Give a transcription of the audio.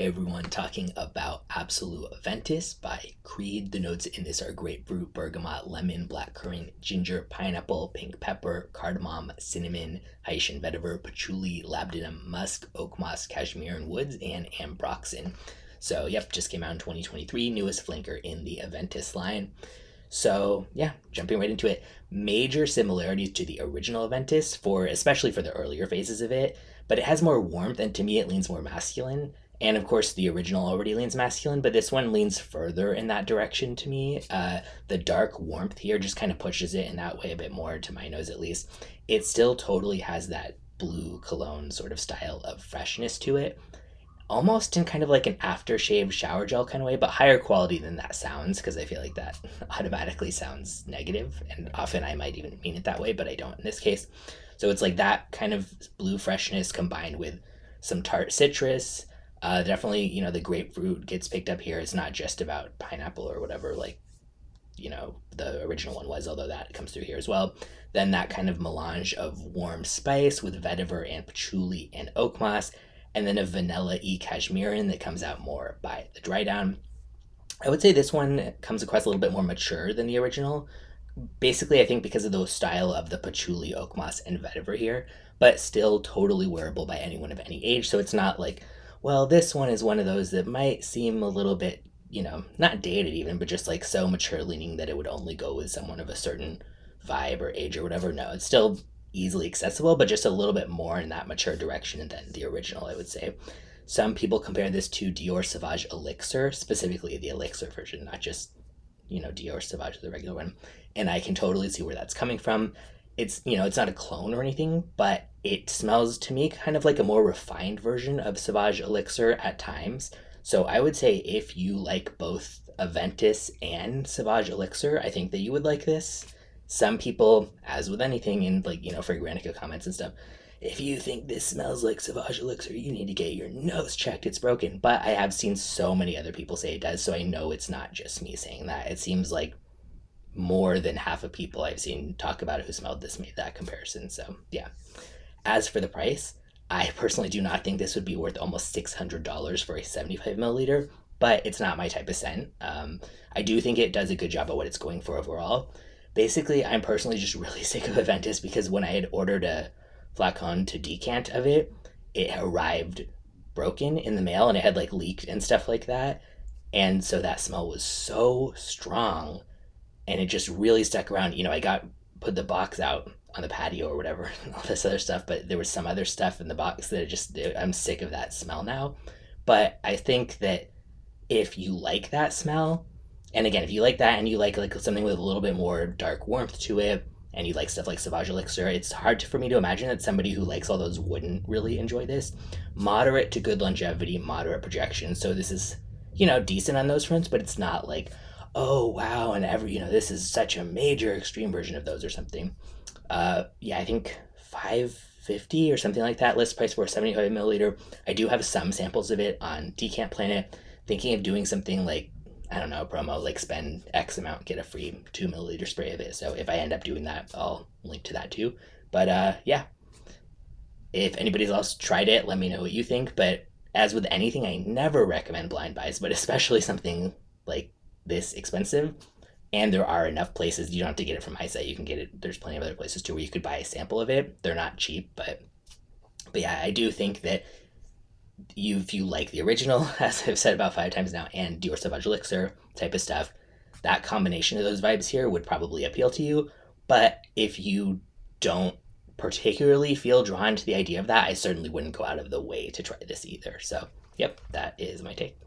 Hey everyone, talking about Absolu Aventus by Creed. The notes in this are grapefruit, bergamot, lemon, blackcurrant, ginger, pineapple, pink pepper, cardamom, cinnamon, Haitian vetiver, patchouli, labdanum, musk, oakmoss, cashmeran woods, and ambroxan. So, yep, just came out in 2023, newest flanker in the Aventus line. So, yeah, jumping right into it. Major similarities to the original Aventus, especially for the earlier phases of it, but it has more warmth, and to me, it leans more masculine. And of course, the original already leans masculine, but this one leans further in that direction to me. The dark warmth here just kind of pushes it in that way a bit more, to my nose at least. It still totally has that blue cologne sort of style of freshness to it, almost in kind of like an aftershave shower gel kind of way, but higher quality than that sounds, because I feel like that automatically sounds negative, and often I might even mean it that way, but I don't in this case. So it's like that kind of blue freshness combined with some tart citrus. Definitely, the grapefruit gets picked up here. It's not just about pineapple or whatever, like, the original one was, although that comes through here as well. Then that kind of melange of warm spice with vetiver and patchouli and oak moss, and then a vanilla-y cashmeran that comes out more by the dry down. I would say this one comes across a little bit more mature than the original. Basically, I think because of the style of the patchouli, oak moss, and vetiver here, but still totally wearable by anyone of any age. So it's not like, well, this one is one of those that might seem a little bit, not dated even, but just like so mature leaning that it would only go with someone of a certain vibe or age or whatever. No, it's still easily accessible, but just a little bit more in that mature direction than the original, I would say. Some people compare this to Dior Sauvage Elixir, specifically the Elixir version, not just, Dior Sauvage, the regular one. And I can totally see where that's coming from. It's not a clone or anything, but it smells to me kind of like a more refined version of Sauvage Elixir at times. So I would say if you like both Aventus and Sauvage Elixir, I think that you would like this. Some people, as with anything in Fragrantica comments and stuff, if you think this smells like Sauvage Elixir, you need to get your nose checked. It's broken. But I have seen so many other people say it does, so I know it's not just me saying that. It seems like more than half of people I've seen talk about it who smelled this made that comparison. So, yeah. As for the price, I personally do not think this would be worth almost $600 for a 75 milliliter, but it's not my type of scent. I do think it does a good job of what it's going for overall. Basically, I'm personally just really sick of Aventus because when I had ordered a flacon to decant of it, it arrived broken in the mail and it had leaked and stuff like that. And so that smell was so strong and it just really stuck around. I put the box out on the patio or whatever, and all this other stuff, but there was some other stuff in the box that I'm sick of that smell now. But I think that if you like that smell, and again, if you like that and you like something with a little bit more dark warmth to it, and you like stuff like Sauvage Elixir, it's hard for me to imagine that somebody who likes all those wouldn't really enjoy this. Moderate to good longevity, moderate projection. So this is, decent on those fronts, but it's not like, oh wow, and this is such a major extreme version of those or something. Yeah, I think $550 or something like that list price for a 75 milliliter. I do have some samples of it on Decant Planet. Thinking of doing something like, I don't know, promo, like spend X amount, get a free 2 milliliter spray of it. So if I end up doing that, I'll link to that too. But yeah, if anybody else tried it, let me know what you think. But as with anything, I never recommend blind buys, but especially something like this expensive. And there are enough places, you don't have to get it from my site, you can get it, there's plenty of other places too where you could buy a sample of it. They're not cheap, but yeah, I do think that if you like the original, as I've said about 5 times now, and Dior Sauvage Elixir type of stuff, that combination of those vibes here would probably appeal to you. But if you don't particularly feel drawn to the idea of that, I certainly wouldn't go out of the way to try this either. So, yep, that is my take.